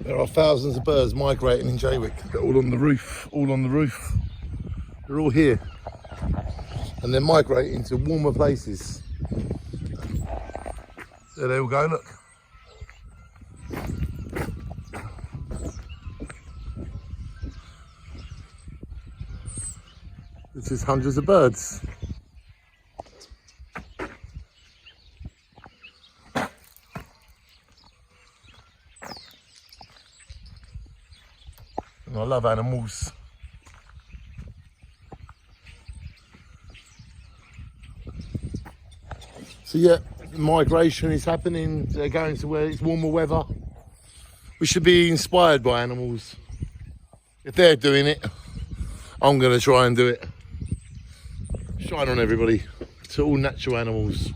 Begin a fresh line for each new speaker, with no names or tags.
There are thousands of birds migrating in Jaywick. They're all on the roof, all on the roof. They're all here. And they're migrating to warmer places. There they all go, look. This is hundreds of birds. And I love animals. So yeah, migration is happening. They're going to where it's warmer weather. We should be inspired by animals. If they're doing it, I'm going to try and do it. Shine on everybody. To all natural animals.